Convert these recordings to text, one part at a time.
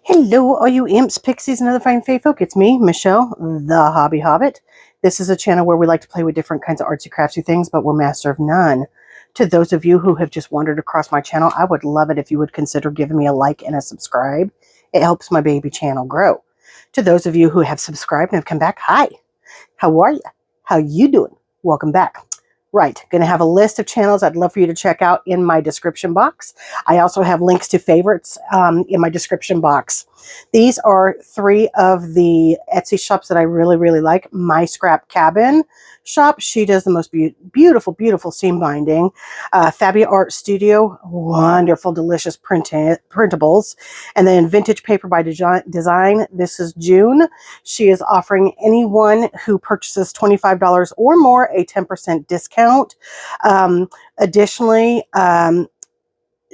Hello, all you imps, pixies, and other fine fae folk. It's me, Michelle, the Hobby Hobbit. This is a channel where we like to play with different kinds of artsy craftsy things, but we're master of none. To those of you who have just wandered across my channel, I would love it if you would consider giving me a like and a subscribe. It helps my baby channel grow. To those of you who have subscribed and have come back, hi. How are you? How you doing? Welcome back. Right, going to have a list of channels I'd love for you to check out in my description box. I also have links to favorites in my description box. These are three of the Etsy shops that I really like. My Scrap Cabin shop. She does the most beautiful seam binding. Fabia Art Studio, wonderful, delicious printables. And then Vintage Paper by Design. This is June. She is offering anyone who purchases $25 or more a 10% discount. Additionally,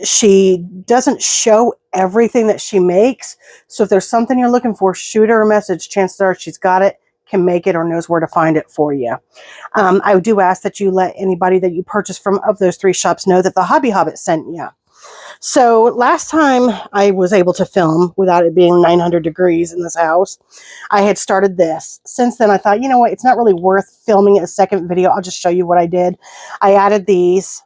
she doesn't show everything that she makes. So if there's something you're looking for, shoot her a message. Chances are she's got it, can make it, or knows where to find it for you. I do ask that you let anybody that you purchase from of those three shops know that the Hobby Hobbit sent you. So last time I was able to film without it being 900 degrees in this house, I had started this. Since then I thought, you know what, it's not really worth filming a second video. I'll just show you what I did. I added these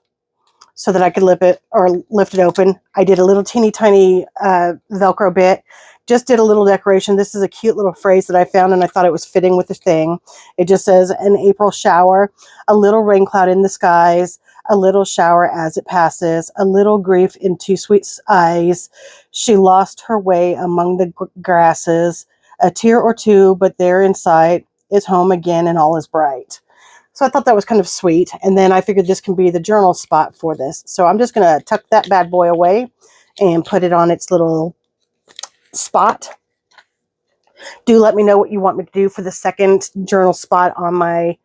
so that I could lift it open. I did a little teeny tiny Velcro bit. Just did a little decoration. This is a cute little phrase that I found and I thought it was fitting with the thing. It just says, an April shower, a little rain cloud in the skies, a little shower as it passes, a little grief in two sweet eyes. She lost her way among the grasses, a tear or two, but there in sight is home again and all is bright. So I thought that was kind of sweet. And then I figured this can be the journal spot for this. So I'm just going to tuck that bad boy away and put it on its little spot. Do let me know what you want me to do for the second journal spot on my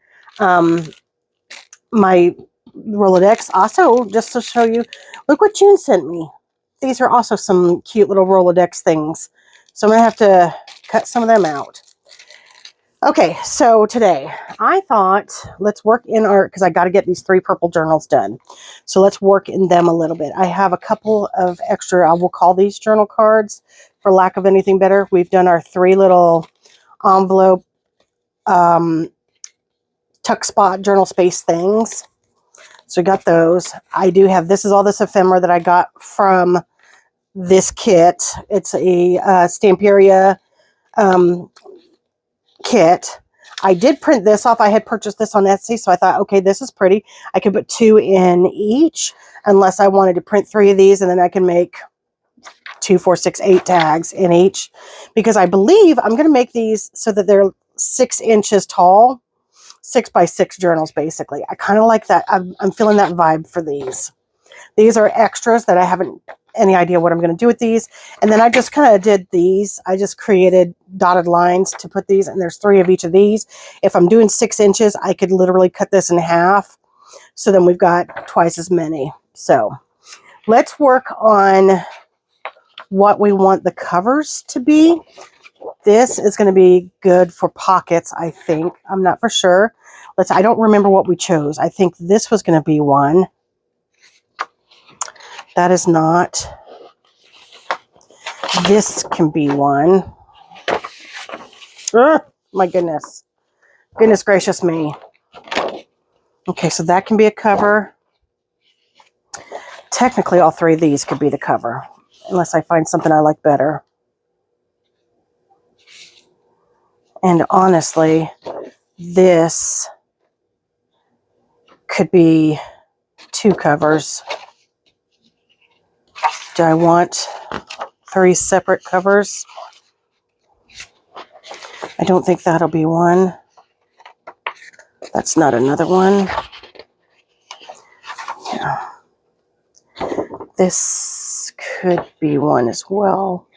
my Rolodex. Also, just to show you, look what June sent me. These are also some cute little Rolodex things. So I'm going to have to cut some of them out. Okay, so today I thought let's work in our, because I got to get these three purple journals done. So let's work in them a little bit. I have a couple of extra, I will call these journal cards for lack of anything better. We've done our three little envelope tuck spot journal space things. So we got those. I do have, this is all this ephemera that I got from this kit. It's a Stamperia kit. I did print this off. I had purchased this on Etsy, so I thought, okay, this is pretty. I could put two in each, unless I wanted to print three of these, and then I can make 2, 4, 6, 8 tags in each, because I believe I'm going to make these so that they're 6 inches tall, 6 by 6 journals, basically. I kind of like that. I'm feeling that vibe for these. These are extras that I haven't any idea what I'm going to do with these. And then I just kind of did these. I just created dotted lines to put these, and there's 3 of each of these. If I'm doing 6 inches, I could literally cut this in half. So then we've got twice as many. So let's work on what we want the covers to be. This is going to be good for pockets, I think. I'm not for sure. I don't remember what we chose. I think this was going to be one. That is not. This can be one. My goodness. Goodness gracious me. Okay, so that can be a cover. Technically, all 3 of these could be the cover, unless I find something I like better. And honestly, this could be 2 covers. Do I want 3 separate covers? I don't think that'll be one. That's not another one. Yeah. This could be one as well,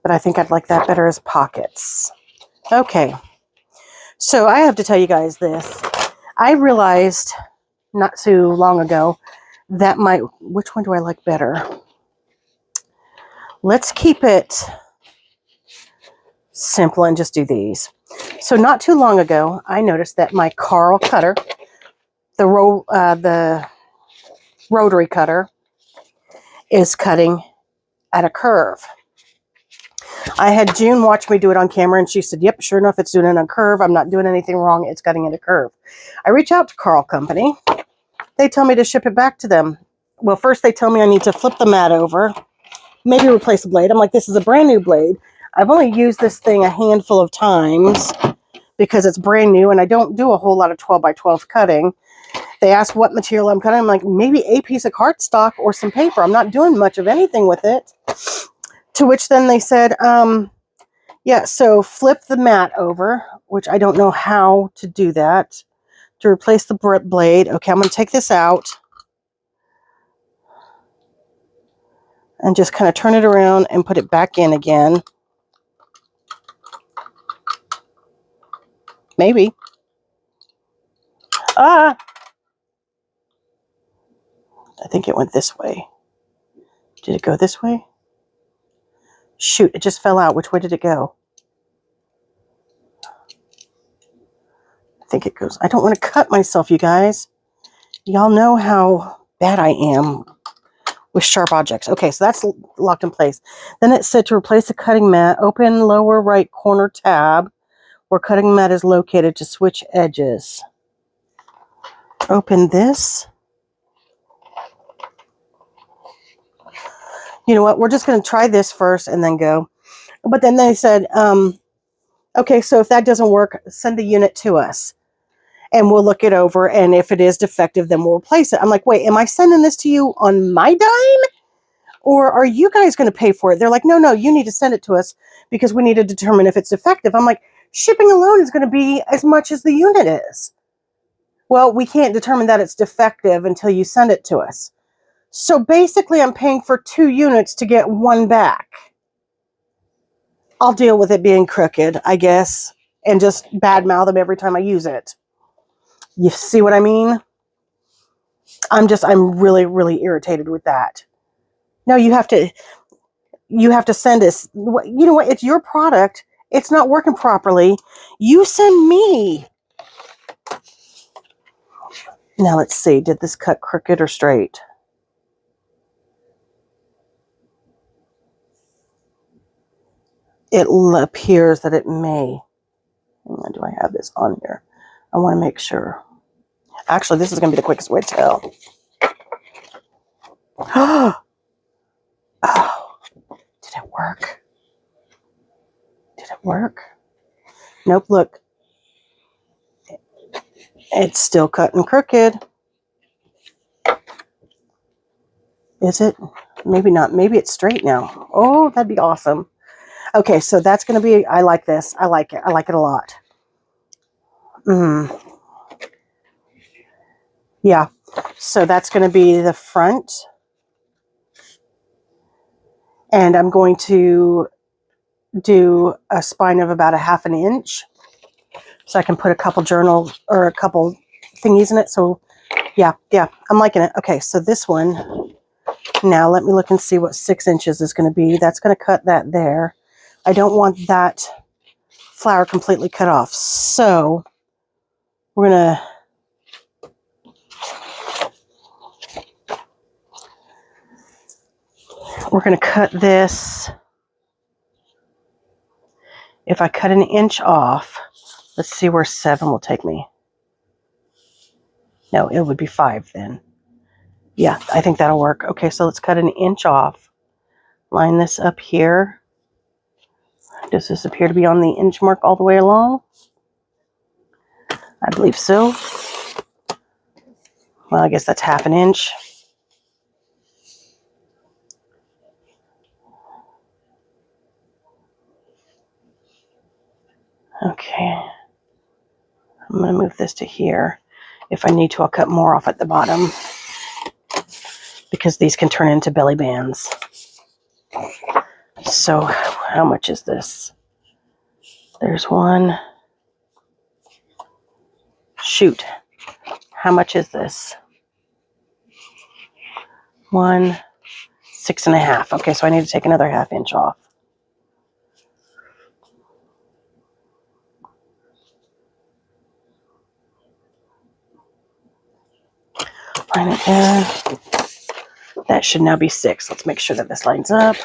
but I think I'd like that better as pockets. Okay, so I have to tell you guys this. I realized not too long ago that which one do I like better? Let's keep it simple and just do these. So not too long ago, I noticed that my Carl cutter, the rotary cutter, is cutting at a curve. I had June watch me do it on camera, and she said, yep, sure enough, it's doing it on a curve. I'm not doing anything wrong. It's cutting it a curve. I reach out to Carl Company. They tell me to ship it back to them. Well, first they tell me I need to flip the mat over, maybe replace the blade. I'm like, this is a brand new blade. I've only used this thing a handful of times because it's brand new, and I don't do a whole lot of 12 by 12 cutting. They asked what material I'm cutting. I'm like, maybe a piece of cardstock or some paper. I'm not doing much of anything with it. To which then they said, yeah, so flip the mat over, which I don't know how to do that, to replace the blade. Okay, I'm going to take this out and just kind of turn it around and put it back in again. Maybe. I think it went this way. Did it go this way? Shoot, it just fell out. Which way did it go? I think it goes. I don't want to cut myself, you guys. Y'all know how bad I am with sharp objects. Okay, so that's locked in place. Then it said to replace the cutting mat, open lower right corner tab where cutting mat is located to switch edges. Open this. You know what? We're just going to try this first and then go. But then they said, okay, so if that doesn't work, send the unit to us and we'll look it over. And if it is defective, then we'll replace it. I'm like, wait, am I sending this to you on my dime? Or are you guys going to pay for it? They're like, no, you need to send it to us because we need to determine if it's defective. I'm like, shipping alone is going to be as much as the unit is. Well, we can't determine that it's defective until you send it to us. So basically, I'm paying for 2 units to get 1 back. I'll deal with it being crooked, I guess, and just badmouth them every time I use it. You see what I mean? I'm really, really irritated with that. No, you have to send us, you know what, it's your product. It's not working properly. You send me. Now let's see, did this cut crooked or straight? It appears that it may. Do I have this on here? I want to make sure. Actually, this is going to be the quickest way to tell. Oh, did it work? Did it work? Nope, look. It's still cut and crooked. Is it? Maybe not. Maybe it's straight now. Oh, that'd be awesome. Okay, so that's going to be, I like this. I like it. I like it a lot. Yeah, so that's going to be the front. And I'm going to do a spine of about 1/2 inch. So I can put a couple journal or a couple thingies in it. So yeah, I'm liking it. Okay, so this one, now let me look and see what 6 inches is going to be. That's going to cut that there. I don't want that flower completely cut off. So we're going to cut this. If I cut 1 inch off, let's see where 7 will take me. No, it would be 5 then. Yeah, I think that'll work. Okay, so let's cut 1 inch off. Line this up here. Does this appear to be on the inch mark all the way along? I believe so. Well, I guess that's 1/2 inch. Okay. I'm going to move this to here. If I need to, I'll cut more off at the bottom because these can turn into belly bands. So how much is this? There's one. Shoot. How much is this? 1, 6.5. Okay, so I need to take another 1/2 inch off. Line it there. That should now be 6. Let's make sure that this lines up.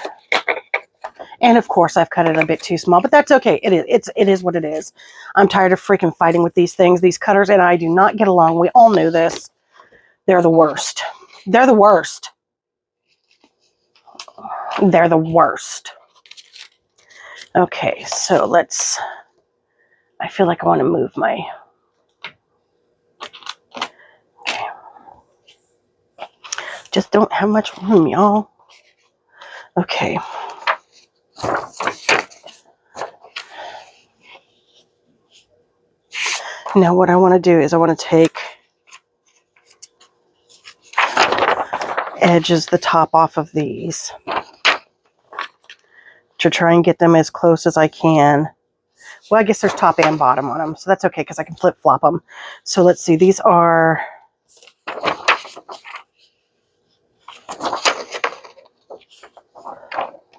And of course, I've cut it a bit too small, but that's okay. It is what it is. I'm tired of freaking fighting with these things. These cutters and I do not get along. We all knew this. They're the worst. They're the worst. They're the worst. Okay, so let's... I feel like I want to move my... Okay. Just don't have much room, y'all. Okay. Now what I want to do is I want to take edges, the top off of these to try and get them as close as I can. Well, I guess there's top and bottom on them, so that's okay because I can flip-flop them. So let's see, these are...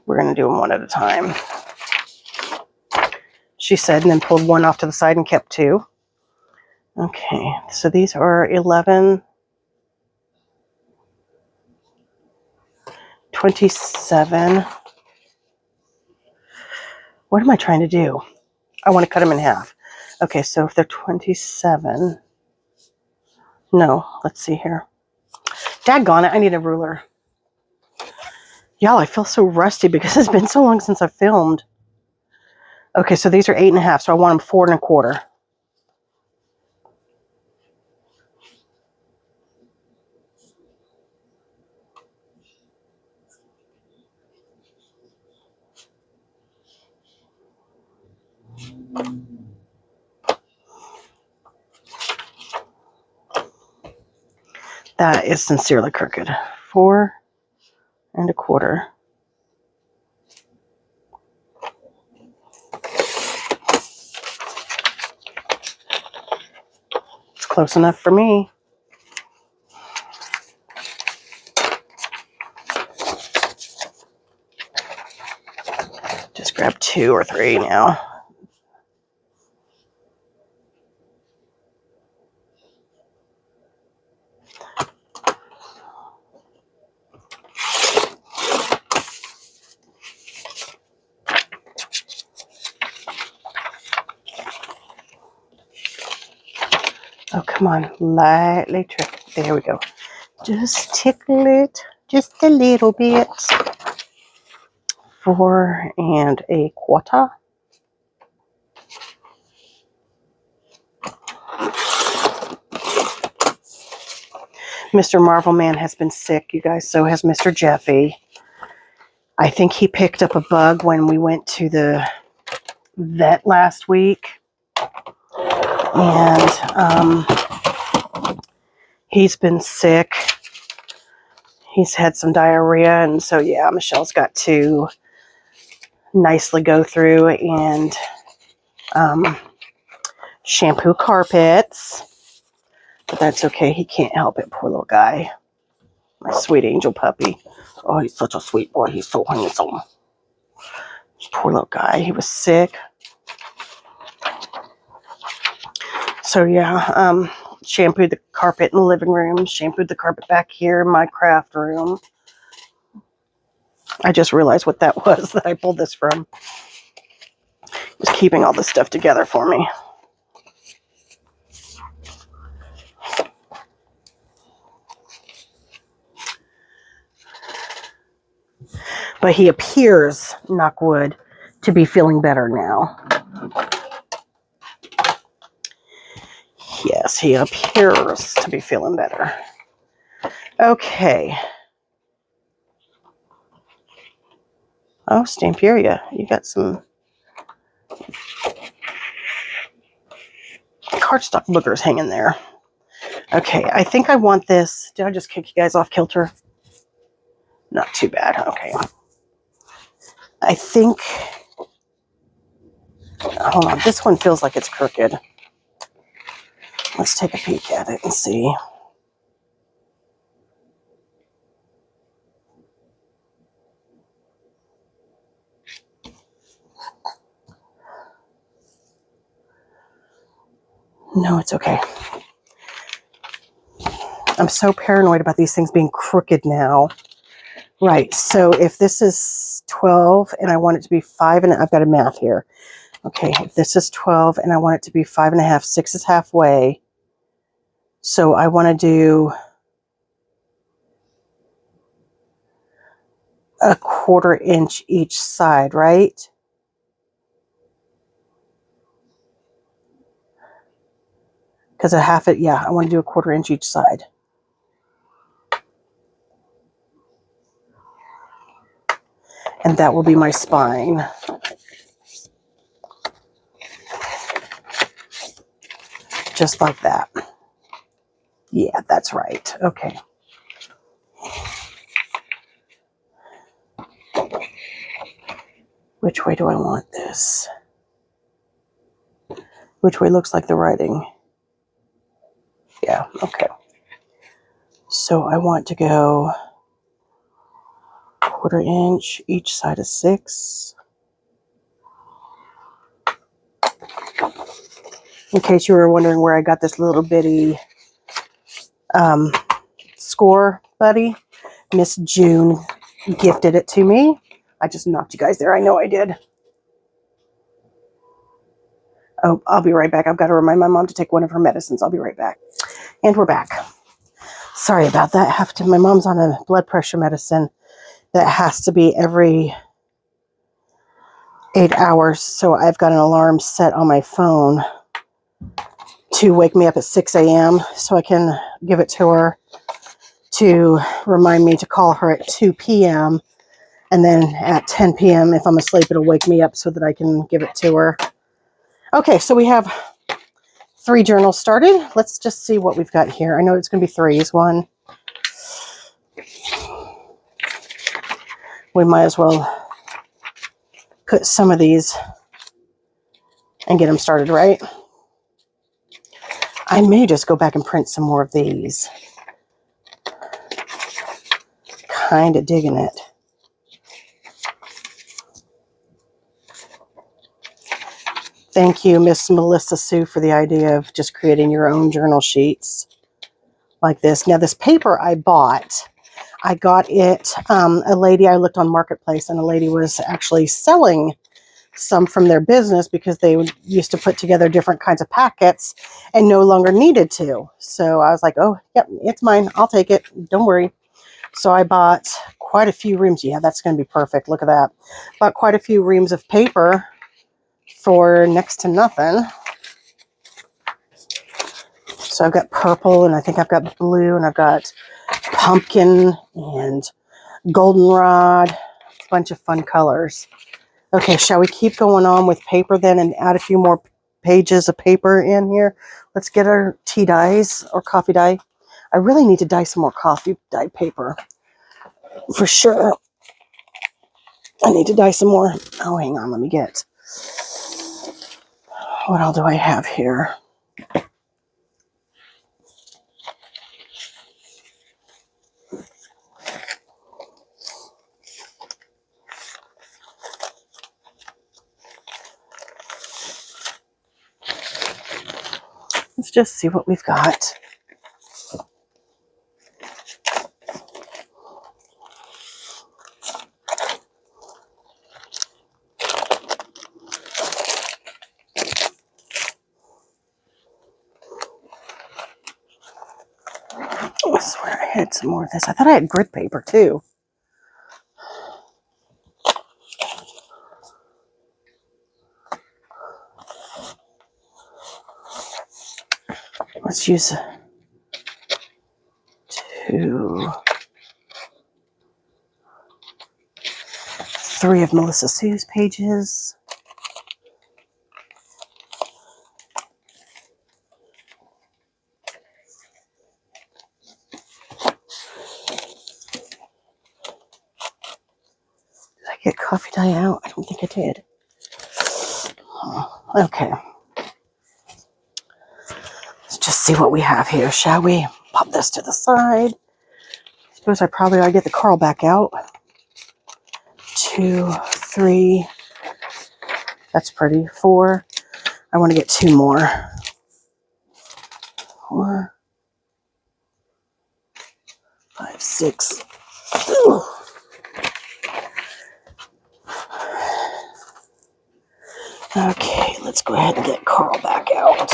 We're going to do them one at a time. She said, and then pulled one off to the side and kept two. Okay, so these are 11, 27. What am I trying to do? I want to cut them in half. Okay, so if they're 27, no, let's see here. Daggone it, I need a ruler. Y'all, I feel so rusty because it's been so long since I filmed. Okay, so these are 8.5, so I want them 4 1/4. That is sincerely crooked. 4 1/4. It's close enough for me. Just grab 2 or 3 now. Oh, come on. Lightly trick. There we go. Just tickle it just a little bit. 4 1/4. Mr. Marvel Man has been sick, you guys. So has Mr. Jeffy. I think he picked up a bug when we went to the vet last week. And he's been sick. He's had some diarrhea. And so, yeah, Michelle's got to nicely go through and shampoo carpets. But that's okay. He can't help it. Poor little guy. My sweet angel puppy. Oh, he's such a sweet boy. He's so handsome. Poor little guy. He was sick. So, yeah, shampooed the carpet in the living room. Shampooed the carpet back here in my craft room. I just realized what that was that I pulled this from. It was keeping all this stuff together for me. But he appears, knock wood, to be feeling better now. Yes, he appears to be feeling better. Okay. Oh, Stamperia, you got some cardstock boogers hanging there. Okay, I think I want this. Did I just kick you guys off kilter? Not too bad. Okay. I think, hold on, this one feels like it's crooked. Let's take a peek at it and see. No, it's okay. I'm so paranoid about these things being crooked now. Right, so if this is 12 and I want it to be 5, and I've got a math here. Okay, if this is 12 and I want it to be 5.5, 6 is halfway. So I want to do a 1/4 inch each side, right? Because I want to do a 1/4 inch each side. And that will be my spine. Just like that. Yeah, that's right. Okay. Which way do I want this? Which way looks like the writing? Yeah, okay. So I want to go 1/4 inch each side of 6. In case you were wondering where I got this little bitty score buddy, Miss June gifted it to me. I just knocked you guys there. I know I did. Oh, I'll be right back. I've got to remind my mom to take one of her medicines. I'll be right back. And we're back. Sorry about that. My mom's on a blood pressure medicine that has to be every 8 hours. So I've got an alarm set on my phone to wake me up at 6 a.m. so I can give it to her to remind me to call her at 2 p.m. And then at 10 p.m. if I'm asleep, it'll wake me up so that I can give it to her. Okay, so we have 3 journals started. Let's just see what we've got here. I know it's going to be 3s. 1. We might as well put some of these and get them started, right? I may just go back and print some more of these. Kind of digging it. Thank you, Miss Melissa Sue, for the idea of just creating your own journal sheets like this. Now, this paper I bought, I got it, a lady, I looked on Marketplace, and a lady was actually selling some from their business because they used to put together different kinds of packets and no longer needed to. So I was like, oh, yep, it's mine. I'll take it. Don't worry. So I bought quite a few reams. Yeah, that's going to be perfect. Look at that. Bought quite a few reams of paper for next to nothing. So I've got purple, and I think I've got blue, and I've got pumpkin and goldenrod, a bunch of fun colors. Okay, shall we keep going on with paper then and add a few more pages of paper in here? Let's get our tea dyes or coffee dye. I really need to dye some more coffee dye paper for sure. I need to dye some more. Oh, hang on, let me get. What all do I have here? Let's just see what we've got. I swear I had some more of this. I thought I had grid paper too. Let's use 2, 3 of Melissa Sue's pages. Did I get coffee dye out? I don't think I did. Okay. Let's just see what we have here, shall we? Pop this to the side. I suppose I probably ought to get the Carl back out. 2, 3. That's pretty. 4. I want to get 2 more. 4, 5, 6. Ooh. Okay, let's go ahead and get Carl back out.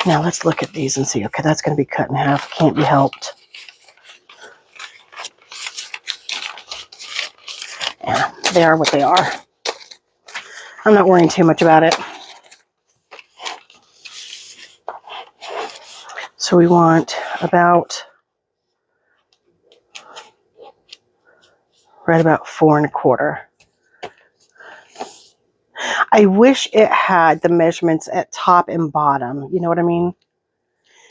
Now let's look at these and see. Okay, that's going to be cut in half. Can't be helped. Yeah, they are what they are. I'm not worrying too much about it. So we want about right about 4 1/4. I wish it had the measurements at top and bottom. You know what I mean?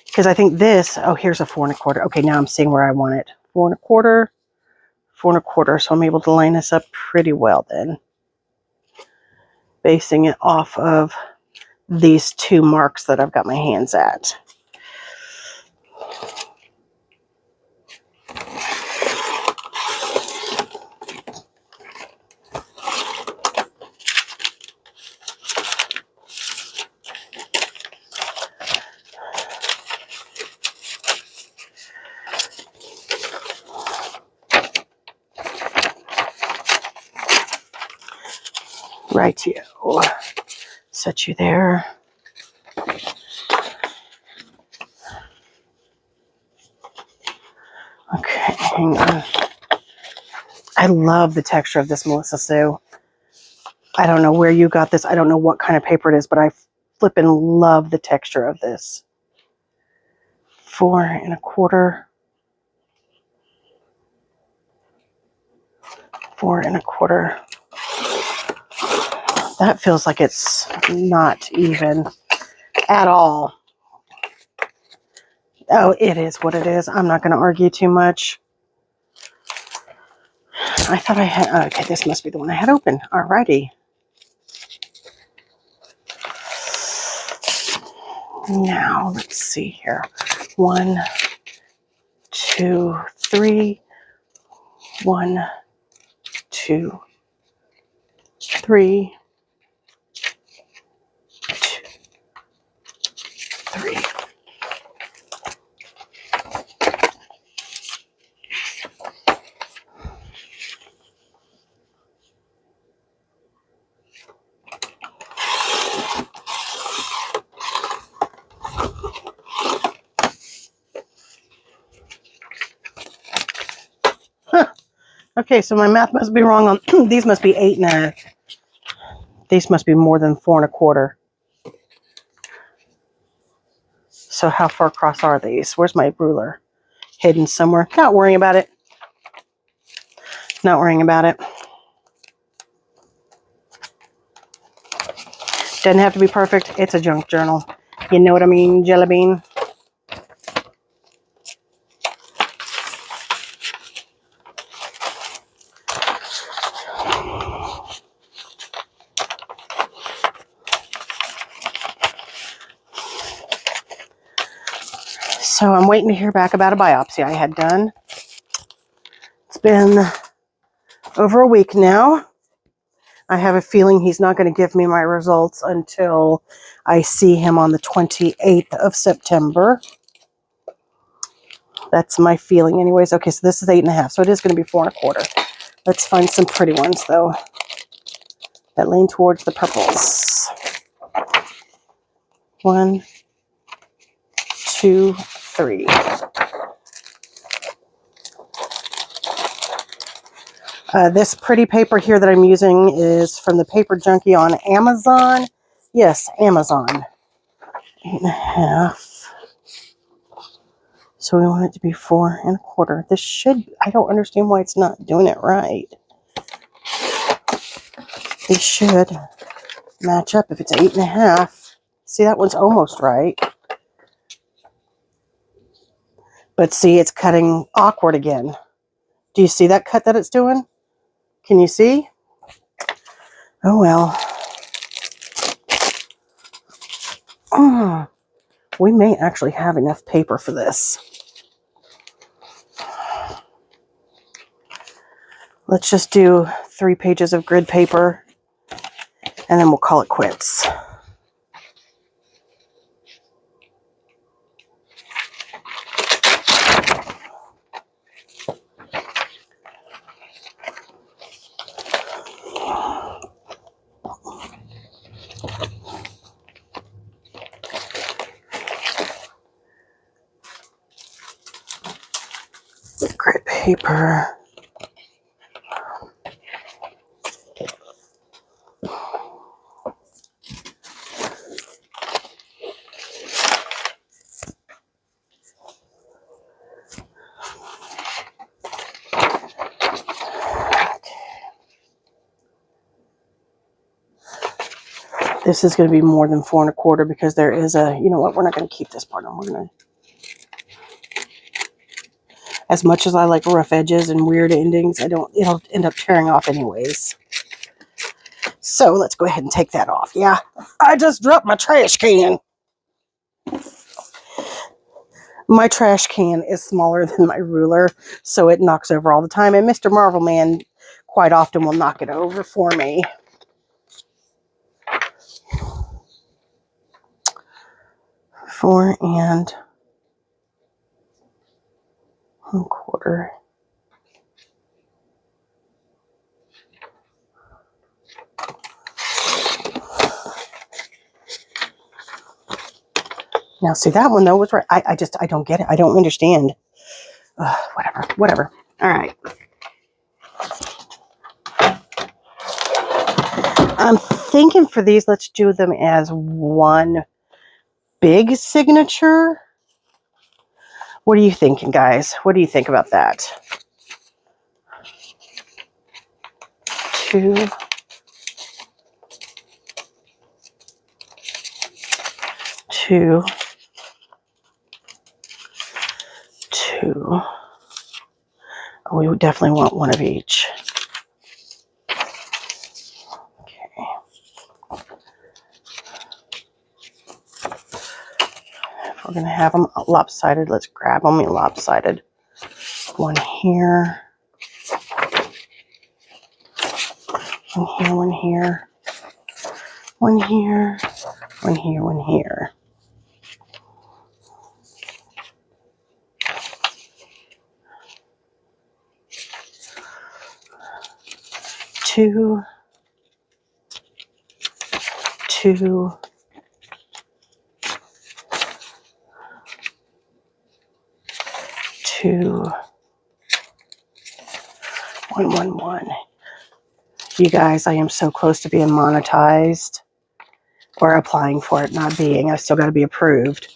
Because I think this, oh, here's a 4 1/4. Okay, now I'm seeing where I want it. 4 1/4, 4 1/4. So I'm able to line this up pretty well then. Basing it off of these 2 marks that I've got my hands at. Rightio. Set you there. Okay, hang on. I love the texture of this, Melissa Sue. I don't know where you got this. I don't know what kind of paper it is, but I flippin' love the texture of this. 4 1/4. 4 1/4. That feels like it's not even at all. Oh, it is what it is. I'm not going to argue too much. I thought I had, okay, this must be the one I had open. Alrighty. Now, let's see here. 1, 2, 3. 1, 2, 3. 2, 3. Okay, so my math must be wrong on these. Must be 8 1/2. These must be more than 4 1/4. So how far across are these? Where's my ruler? Hidden somewhere. Not worrying about it. Not worrying about it. Doesn't have to be perfect. It's a junk journal. You know what I mean, Jelly Bean? So I'm waiting to hear back about a biopsy I had done. It's been over a week now. I have a feeling he's not going to give me my results until I see him on the 28th of September. That's my feeling anyways. Okay, so this is 8 1/2, so it is going to be 4 1/4. Let's find some pretty ones though that lean towards the purples. 1, 2, 3. This pretty paper here that I'm using is from the Paper Junkie on Amazon. Yes, Amazon. 8 1/2. So we want it to be 4 1/4. This should, I don't understand why it's not doing it right. It should match up if it's 8 1/2. See, that one's almost right. But see, it's cutting awkward again. Do you see that cut that it's doing? Can you see? Oh well. We may actually have enough paper for this. Let's just do 3 pages of grid paper and then we'll call it quits. Grit paper. This is going to be more than 4 1/4 because there is a, you know what, we're not going to keep this part on. We're going to, as much as I like rough edges and weird endings, it'll end up tearing off anyways. So let's go ahead and take that off. Yeah, I just dropped my trash can. My trash can is smaller than my ruler, so it knocks over all the time. And Mr. Marvel Man quite often will knock it over for me. Four and 1/4. Now, see, that one, though, was right. I don't get it. I don't understand. Whatever. All right. I'm thinking for these, let's do them as one big signature. What are you thinking, guys? What do you think about that? 2, 2, 2. Oh, we would definitely want one of each. Okay. If we're going to have them lopsided, let's grab them lopsided. One here. One here, one here. One here. One here, one here. Two, 2, 2, 1, 1, 1. You guys, I am so close to being monetized or applying for it, not being. I've still got to be approved.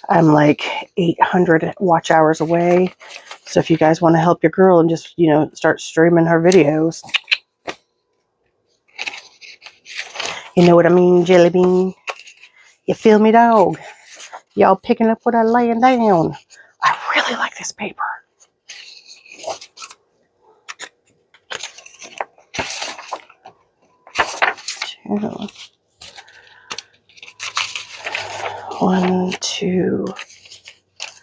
I'm like 800 watch hours away. So if you guys want to help your girl and just, you know, start streaming her videos. You know what I mean, Jelly Bean? You feel me, dog? Y'all picking up what I'm laying down. I really like this paper. Two. 1, 2.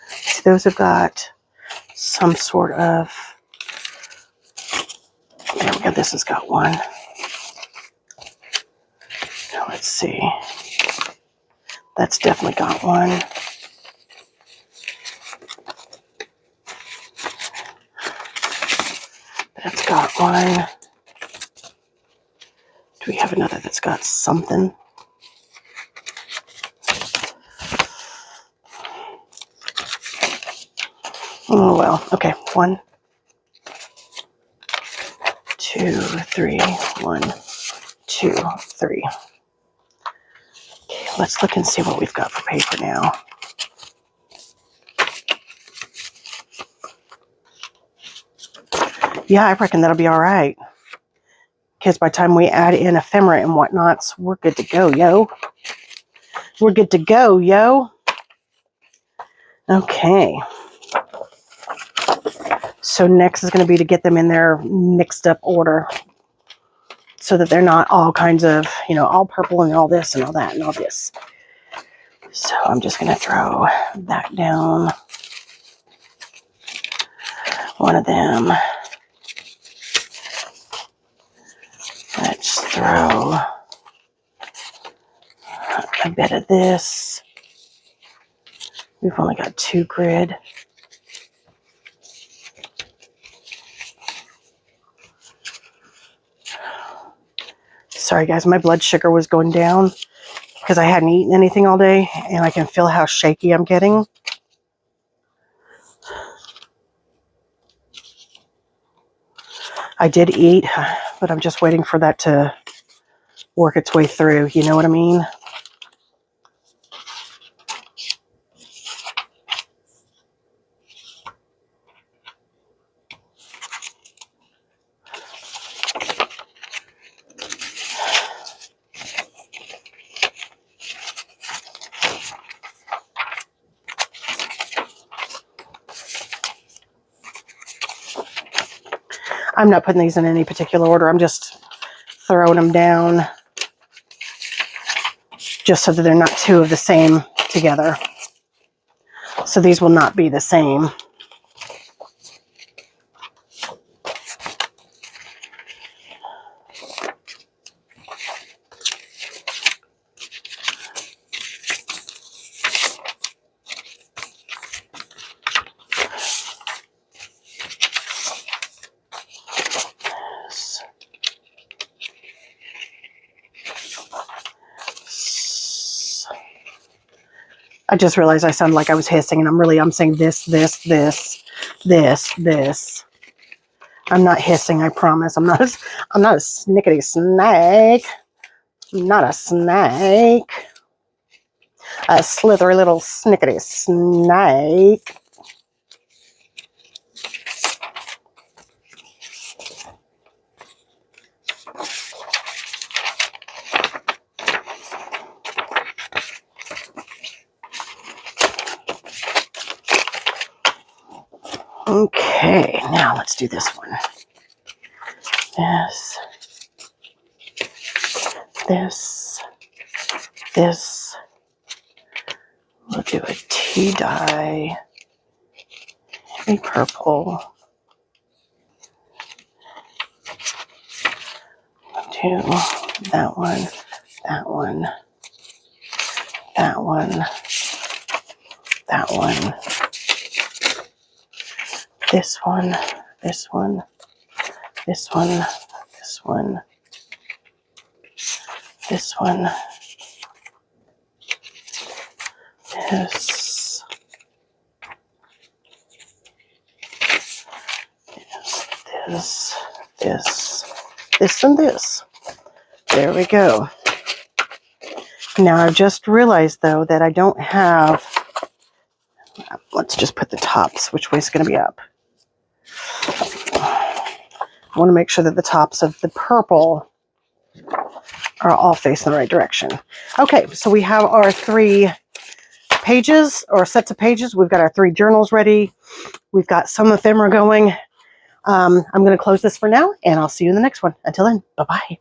See, those have got some sort of. There we go. This has got one. Now let's see. That's definitely got one. That's got one. Do we have another that's got something? Oh, well. Okay. 1, 2, 3. 1, 2, 3. Okay, let's look and see what we've got for paper now. Yeah, I reckon that'll be all right. Because by the time we add in ephemera and whatnots, we're good to go, yo. We're good to go, yo. Okay. So next is going to be to get them in their mixed up order so that they're not all kinds of, you know, all purple and all this and all that and all this. So I'm just going to throw that down. One of them. Let's throw a bit of this. We've only got 2 grid. Sorry guys, my blood sugar was going down because I hadn't eaten anything all day, and I can feel how shaky I'm getting. I did eat, but I'm just waiting for that to work its way through. You know what I mean? I'm not putting these in any particular order. I'm just throwing them down just so that they're not two of the same together. So these will not be the same. I just realized I sounded like I was hissing, and I'm saying this. I'm not hissing, I promise. I'm not a snickety snake. I'm not a snake. A slithery little snickety snake. Okay, now let's do this one. This. We'll do a tea dye, a purple. Do that one, that one, that one, that one. This one, this one, this one, this one, this one, this, and this. There we go. Now I've just realized though that I don't have, let's just put the tops, which way is going to be up. I want to make sure that the tops of the purple are all facing the right direction. Okay, so we have our 3 pages or sets of pages. We've got our 3 journals ready. We've got some ephemera going. I'm going to close this for now, and I'll see you in the next one. Until then, bye-bye.